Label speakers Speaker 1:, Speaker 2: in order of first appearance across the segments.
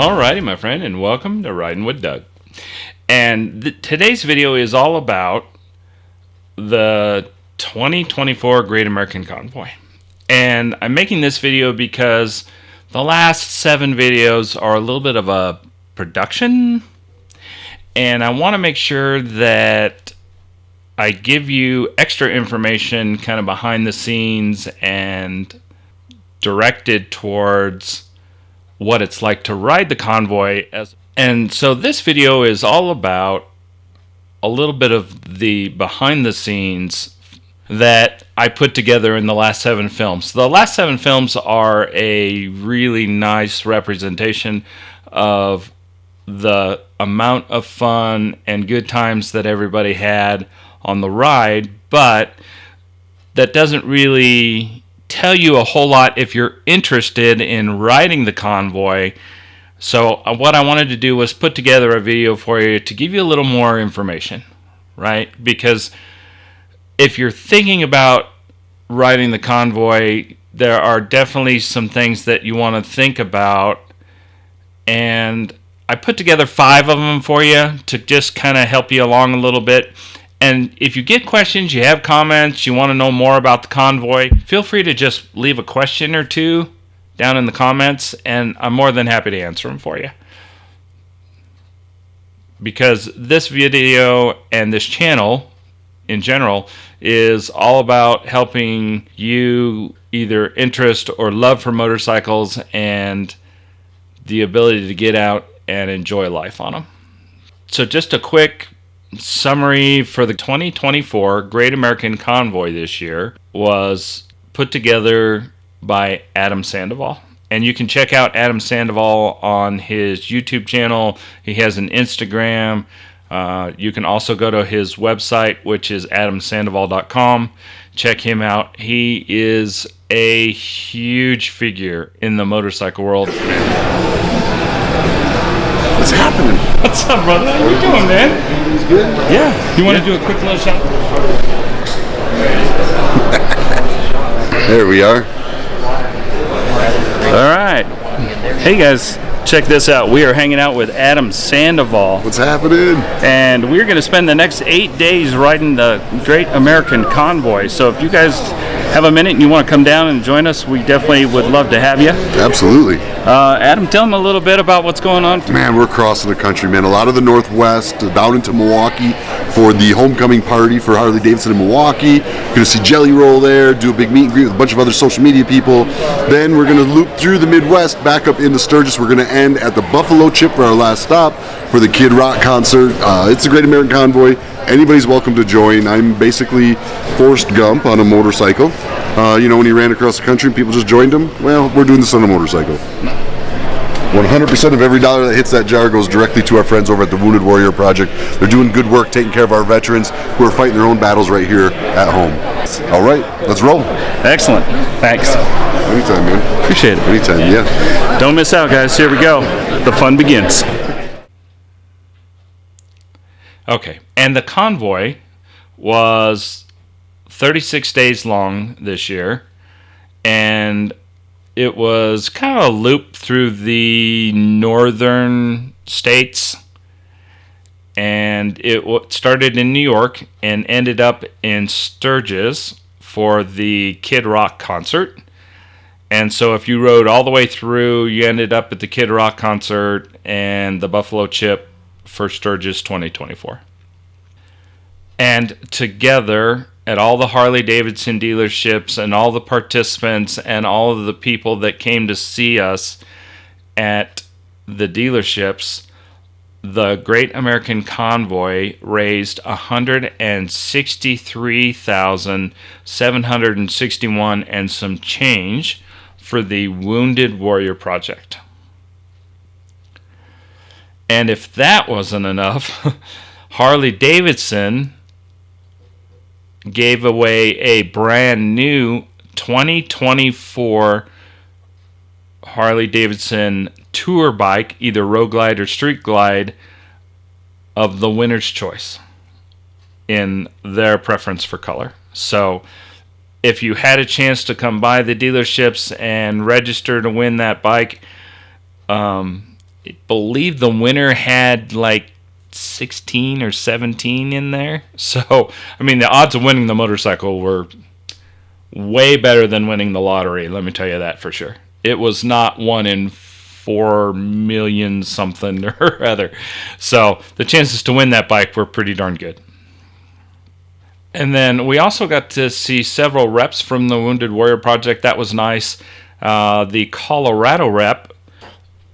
Speaker 1: Alrighty, my friend, and welcome to Riding with Doug. And today's video is all about the 2024 Great American Convoy. And I'm making this video because the last 7 videos are a little bit of a production, and I want to make sure that I give you extra information kind of behind the scenes and directed towards what it's like to ride the convoy. And so this video is all about a little bit of the behind the scenes that I put together in the last 7 films. The last 7 films are a really nice representation of the amount of fun and good times that everybody had on the ride, but that doesn't really tell you a whole lot if you're interested in riding the convoy. So what I wanted to do was put together a video for you to give you a little more information, right? Because if you're thinking about riding the convoy, there are definitely some things that you want to think about, and I put together 5 of them for you to just kind of help you along a little bit. And if you get questions, you have comments, you want to know more about the convoy, feel free to just leave a question or two down in the comments, and I'm more than happy to answer them for you. Because this video and this channel in general is all about helping you either interest or love for motorcycles and the ability to get out and enjoy life on them. So just a quick summary for the 2024 Great American Convoy this year was put together by Adam Sandoval. And you can check out Adam Sandoval on his YouTube channel. He has an Instagram. You can also go to his website, which is adamsandoval.com. Check him out. He is a huge figure in the motorcycle world.
Speaker 2: What's happening?
Speaker 1: What's up, brother? How you doing, man?
Speaker 2: He's good?
Speaker 1: Yeah. You want to do a quick little shot?
Speaker 2: There we are.
Speaker 1: All right. Hey, guys. Check this out. We are hanging out with Adam Sandoval.
Speaker 2: What's happening?
Speaker 1: And we're going to spend the next 8 days riding the Great American Convoy. So if you guys have a minute and you want to come down and join us, we definitely would love to have you.
Speaker 2: Absolutely.
Speaker 1: Adam, tell them a little bit about what's going on.
Speaker 2: Man, we're crossing the country, man. A lot of the Northwest, down into Milwaukee for the homecoming party for Harley Davidson in Milwaukee. Going to see Jelly Roll there, do a big meet and greet with a bunch of other social media people. Then we're going to loop through the Midwest, back up into Sturgis. We're going to end at the Buffalo Chip for our last stop for the Kid Rock concert. It's the Great American Convoy. Anybody's welcome to join. I'm basically Forrest Gump on a motorcycle. When he ran across the country and people just joined him, well, we're doing this on a motorcycle. 100% of every dollar that hits that jar goes directly to our friends over at the Wounded Warrior Project. They're doing good work taking care of our veterans who are fighting their own battles right here at home. All right, let's roll.
Speaker 1: Excellent. Thanks.
Speaker 2: Anytime, man.
Speaker 1: Appreciate it.
Speaker 2: Anytime, yeah.
Speaker 1: Don't miss out, guys. Here we go. The fun begins. Okay, and the convoy was 36 days long this year, and it was kind of a loop through the northern states, and it started in New York and ended up in Sturgis for the Kid Rock concert. And so if you rode all the way through, you ended up at the Kid Rock concert and the Buffalo Chip for Sturgis 2024. And together at all the Harley Davidson dealerships and all the participants and all of the people that came to see us at the dealerships, the Great American Convoy raised $163,761 and some change for the Wounded Warrior Project. And if that wasn't enough, Harley Davidson gave away a brand new 2024 Harley Davidson tour bike, either Road Glide or Street Glide, of the winner's choice in their preference for color. So if you had a chance to come by the dealerships and register to win that bike, believe the winner had like 16 or 17 in there. So, I mean, the odds of winning the motorcycle were way better than winning the lottery, let me tell you that for sure. It was not 1 in 4 million something or other. So, the chances to win that bike were pretty darn good. And then we also got to see several reps from the Wounded Warrior Project. That was nice. The Colorado rep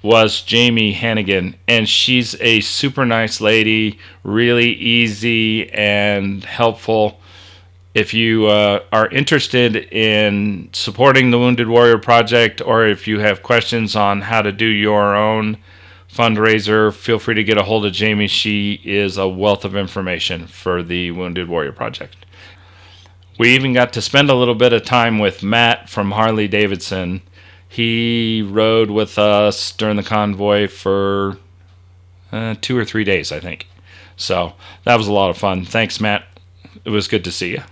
Speaker 1: was Jamie Hannigan, and she's a super nice lady, really easy and helpful. If you are interested in supporting the Wounded Warrior Project, or if you have questions on how to do your own fundraiser, feel free to get a hold of Jamie. She is a wealth of information for the Wounded Warrior Project. We even got to spend a little bit of time with Matt from Harley Davidson. He rode with us during the convoy for 2 or 3 days, I think. So that was a lot of fun. Thanks, Matt. It was good to see you.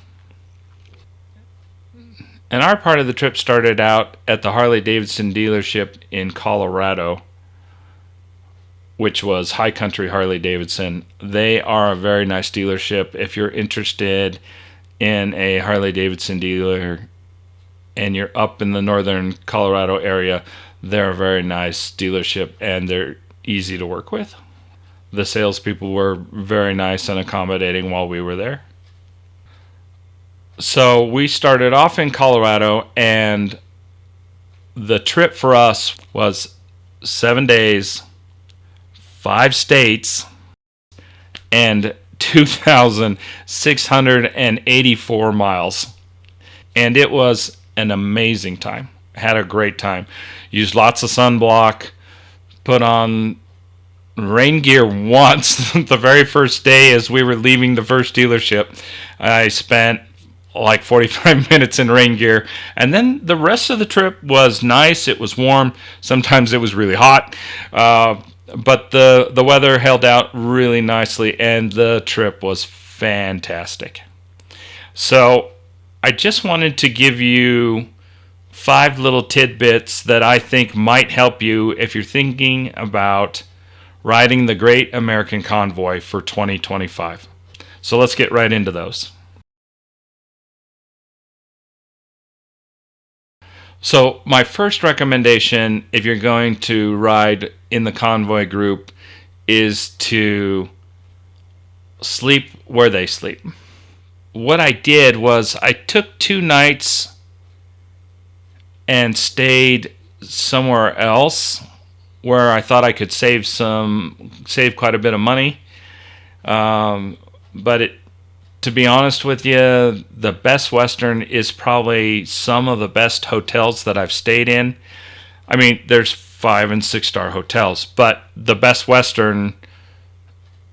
Speaker 1: And our part of the trip started out at the Harley Davidson dealership in Colorado, which was High Country Harley Davidson. They are a very nice dealership. If you're interested in a Harley Davidson dealer and you're up in the northern Colorado area, they're a very nice dealership and they're easy to work with. The salespeople were very nice and accommodating while we were there. So we started off in Colorado, and the trip for us was 7 days, 5 states, and 2,684 miles. And it was an amazing time. Had a great time. Used lots of sunblock. Put on rain gear once the very first day as we were leaving the first dealership. I spent like 45 minutes in rain gear, and then the rest of the trip was nice. It was warm. Sometimes it was really hot, but the weather held out really nicely, and the trip was fantastic. So I just wanted to give you 5 little tidbits that I think might help you if you're thinking about riding the Great American Convoy for 2025. So let's get right into those. So my first recommendation, if you're going to ride in the convoy group, is to sleep where they sleep. What I did was I took 2 nights and stayed somewhere else where I thought I could save quite a bit of money. But to be honest with you, the Best Western is probably some of the best hotels that I've stayed in. I mean, there's 5 and 6 star hotels, but the Best Western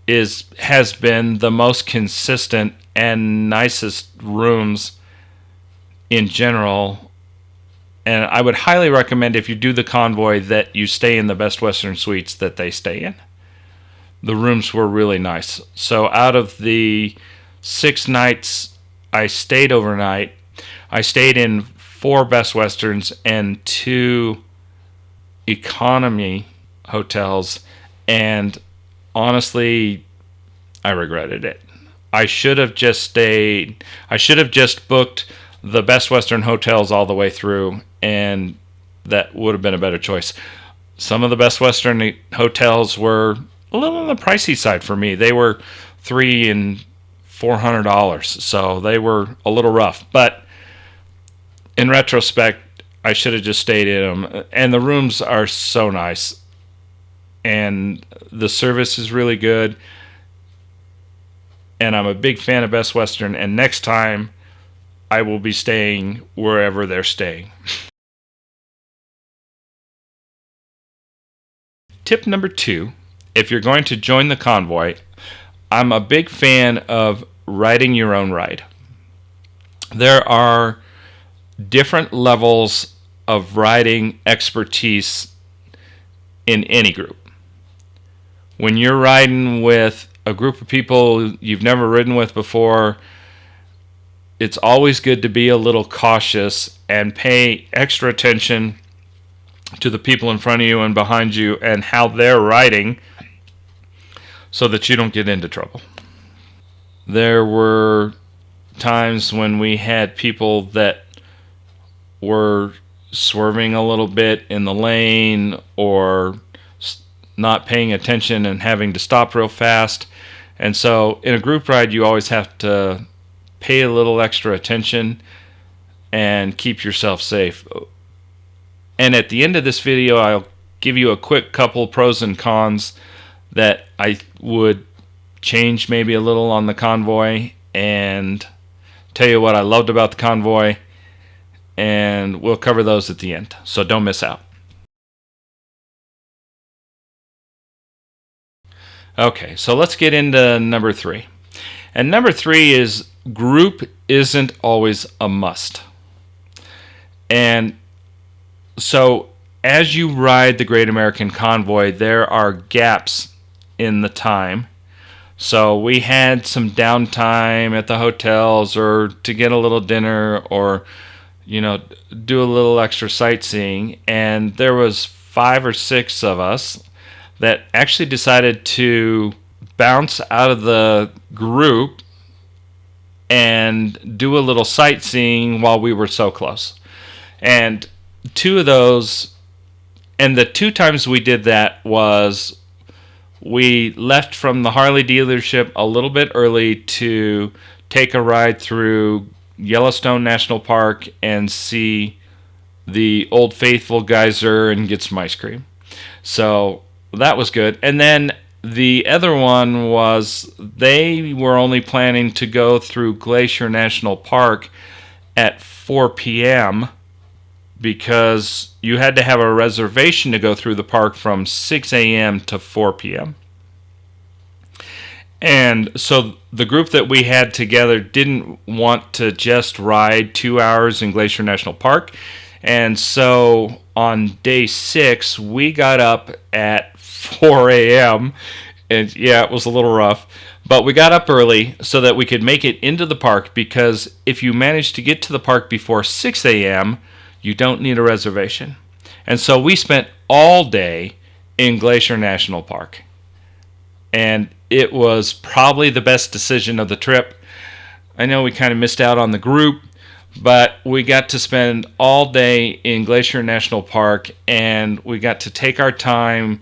Speaker 1: has been the most consistent and nicest rooms in general. And I would highly recommend, if you do the convoy, that you stay in the Best Western suites that they stay in. The rooms were really nice. So out of the 6 nights I stayed overnight, I stayed in 4 Best Westerns and 2 economy hotels, and honestly, I regretted it. I should have just booked the Best Western hotels all the way through, and that would have been a better choice. Some of the Best Western hotels were a little on the pricey side for me. They were $300 and $400, so they were a little rough. But in retrospect, I should have just stayed in them. And the rooms are so nice, and the service is really good. And I'm a big fan of Best Western, and next time I will be staying wherever they're staying. Tip number 2, if you're going to join the convoy, I'm a big fan of riding your own ride. There are different levels of riding expertise in any group. When you're riding with a group of people you've never ridden with before, it's always good to be a little cautious and pay extra attention to the people in front of you and behind you and how they're riding so that you don't get into trouble. There were times when we had people that were swerving a little bit in the lane or not paying attention and having to stop real fast. And so in a group ride, you always have to pay a little extra attention and keep yourself safe. And at the end of this video, I'll give you a quick couple pros and cons that I would change maybe a little on the convoy, and tell you what I loved about the convoy, and we'll cover those at the end, so don't miss out. Okay, so let's get into number 3. And number 3 is group isn't always a must. And so as you ride the Great American Convoy, there are gaps in the time. So we had some downtime at the hotels or to get a little dinner or, you know, do a little extra sightseeing. And there was 5 or 6 of us that actually decided to bounce out of the group and do a little sightseeing while we were so close. And 2 of those, and the 2 times we did that was we left from the Harley dealership a little bit early to take a ride through Yellowstone National Park and see the Old Faithful geyser and get some ice cream. So that was good. And then the other one was they were only planning to go through Glacier National Park at 4 p.m. because you had to have a reservation to go through the park from 6 a.m. to 4 p.m. And so the group that we had together didn't want to just ride 2 hours in Glacier National Park. And so on day 6, we got up at 4 a.m. And yeah, it was a little rough. But we got up early so that we could make it into the park, because if you manage to get to the park before 6 a.m., you don't need a reservation. And so we spent all day in Glacier National Park. And it was probably the best decision of the trip. I know we kind of missed out on the group, but we got to spend all day in Glacier National Park, and we got to take our time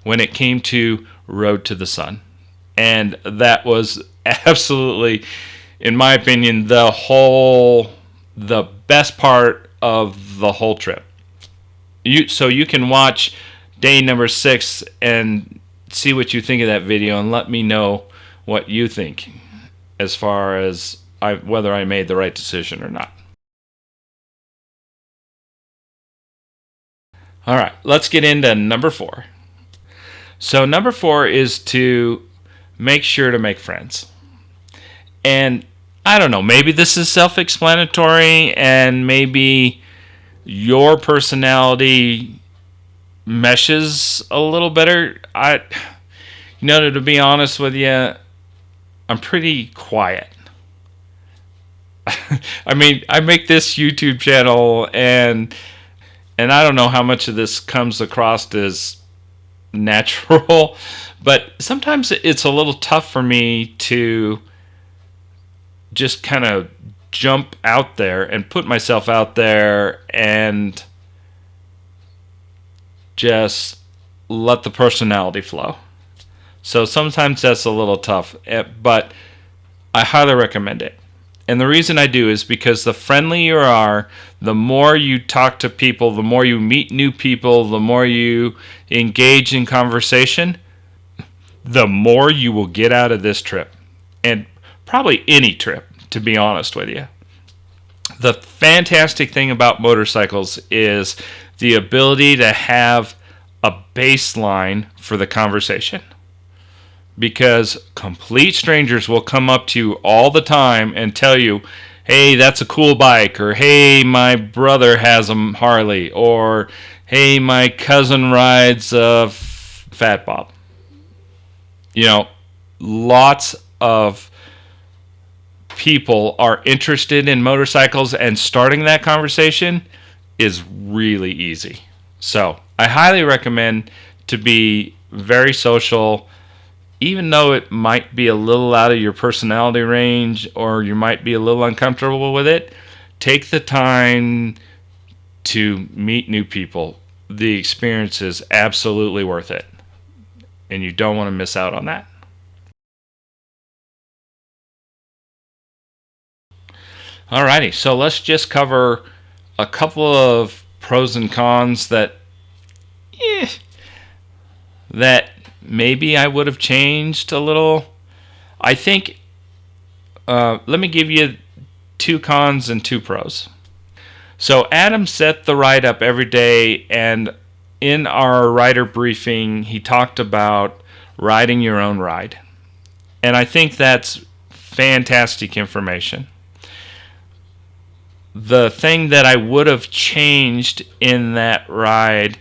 Speaker 1: when it came to Road to the Sun. And that was absolutely, in my opinion, the best part of the whole trip. So you can watch day number 6 and see what you think of that video, and let me know what you think as far as whether I made the right decision or not. All right, let's get into number 4. So number 4 is to make sure to make friends. And I don't know, maybe this is self-explanatory, and maybe your personality meshes a little better. To be honest with you, I'm pretty quiet. I mean, I make this YouTube channel, and I don't know how much of this comes across as natural, but sometimes it's a little tough for me to just kind of jump out there and put myself out there and just let the personality flow. So sometimes that's a little tough, but I highly recommend it. And the reason I do is because the friendlier you are, the more you talk to people, the more you meet new people, the more you engage in conversation, the more you will get out of this trip. And probably any trip, to be honest with you. The fantastic thing about motorcycles is the ability to have a baseline for the conversation. Because complete strangers will come up to you all the time and tell you, hey, that's a cool bike, or hey, my brother has a Harley, or hey, my cousin rides a Fat Bob. Lots of people are interested in motorcycles, and starting that conversation is really easy. So I highly recommend to be very social, even though it might be a little out of your personality range or you might be a little uncomfortable with it. Take the time to meet new people. The experience is absolutely worth it, and you don't want to miss out on that. Alrighty, so let's just cover a couple of pros and cons that that maybe I would have changed a little. I think, let me give you 2 cons and 2 pros. So Adam set the ride up every day, and in our rider briefing, he talked about riding your own ride. And I think that's fantastic information. The thing that I would have changed in that ride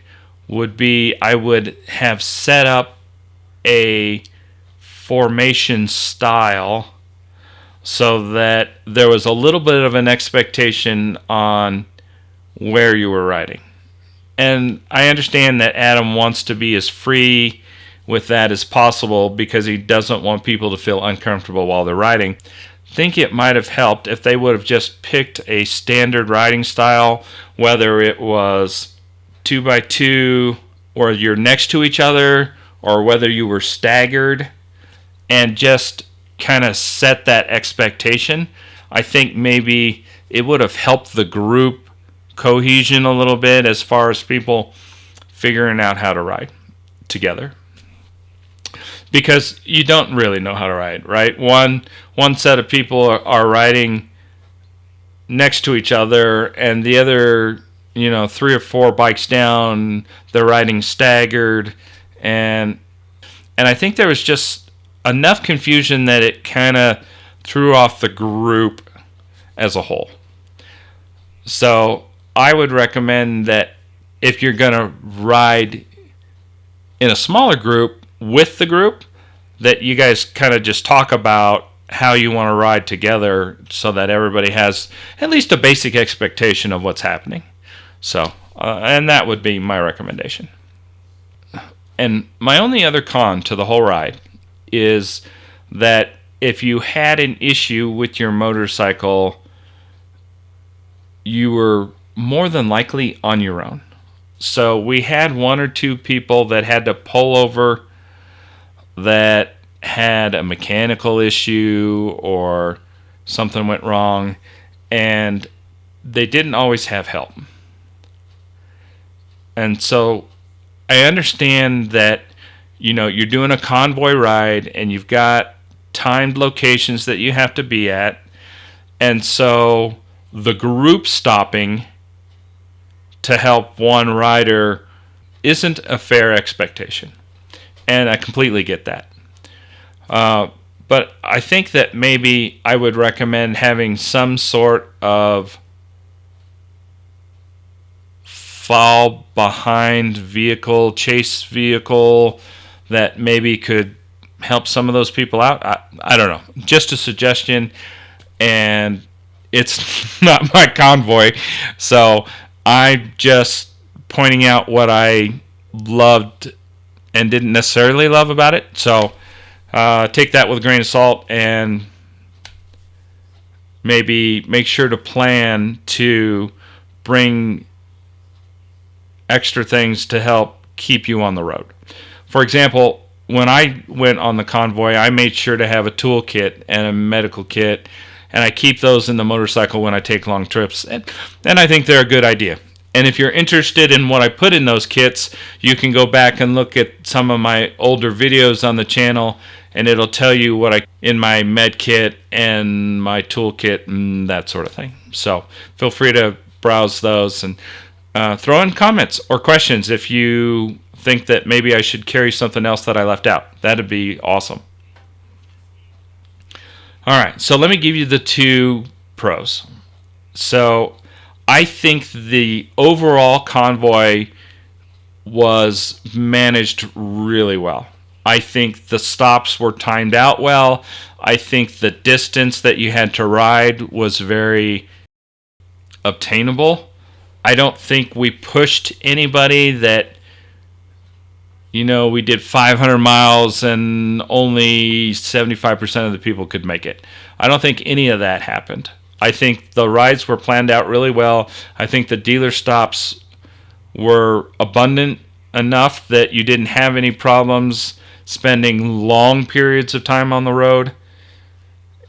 Speaker 1: would be I would have set up a formation style so that there was a little bit of an expectation on where you were riding. And I understand that Adam wants to be as free with that as possible because he doesn't want people to feel uncomfortable while they're riding. I think it might have helped if they would have just picked a standard riding style, whether it was 2x2 or you're next to each other or whether you were staggered, and just kind of set that expectation. I think maybe it would have helped the group cohesion a little bit as far as people figuring out how to ride together. Because you don't really know how to ride, right? One set of people are riding next to each other, and the other, 3 or 4 bikes down, they're riding staggered, and I think there was just enough confusion that it kind of threw off the group as a whole. So I would recommend that if you're going to ride in a smaller group with the group, that you guys kind of just talk about how you want to ride together so that everybody has at least a basic expectation of what's happening. So, and that would be my recommendation. And my only other con to the whole ride is that if you had an issue with your motorcycle, you were more than likely on your own. So we had 1 or 2 people that had to pull over that had a mechanical issue or something went wrong, and they didn't always have help. And so I understand that, you're doing a convoy ride and you've got timed locations that you have to be at, and so the group stopping to help one rider isn't a fair expectation. And I completely get that. But I think that maybe I would recommend having some sort of fall behind vehicle, chase vehicle that maybe could help some of those people out. I don't know. Just a suggestion. And it's not my convoy. So I'm just pointing out what I loved and didn't necessarily love about it. So take that with a grain of salt and maybe make sure to plan to bring extra things to help keep you on the road. For example, when I went on the convoy, I made sure to have a toolkit and a medical kit, and I keep those in the motorcycle when I take long trips, and I think they're a good idea. And if you're interested in what I put in those kits, you can go back and look at some of my older videos on the channel, and it'll tell you what I in my med kit and my toolkit and that sort of thing. So feel free to browse those and throw in comments or questions if you think that maybe I should carry something else that I left out. That'd be awesome. All right, so let me give you the 2 pros. So I think the overall convoy was managed really well. I think the stops were timed out well. I think the distance that you had to ride was very obtainable. I don't think we pushed anybody that, we did 500 miles and only 75% of the people could make it. I don't think any of that happened. I think the rides were planned out really well. I think the dealer stops were abundant enough that you didn't have any problems spending long periods of time on the road.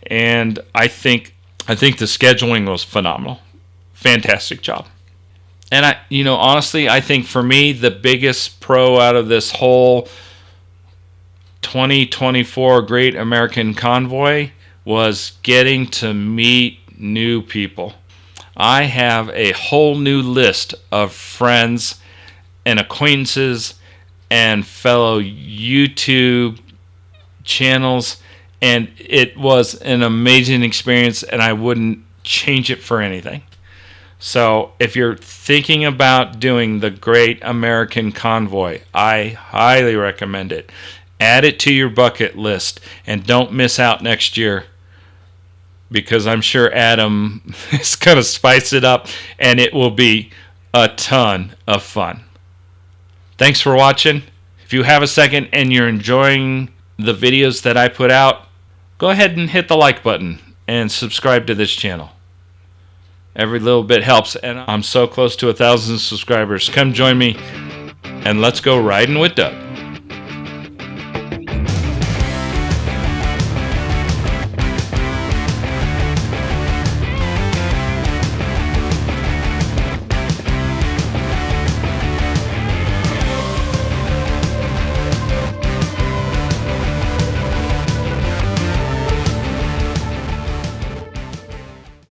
Speaker 1: And I think the scheduling was phenomenal. Fantastic job. And honestly, I think for me, the biggest pro out of this whole 2024 Great American Convoy was getting to meet new people. I have a whole new list of friends and acquaintances and fellow YouTube channels, and it was an amazing experience, and I wouldn't change it for anything. So if you're thinking about doing the Great American Convoy, I highly recommend it. Add it to your bucket list and don't miss out next year, because I'm sure Adam is going to spice it up and it will be a ton of fun. Thanks for watching. If you have a second and you're enjoying the videos that I put out, go ahead and hit the like button and subscribe to this channel. Every little bit helps, and I'm so close to 1,000 subscribers. Come join me, and let's go riding with Doug.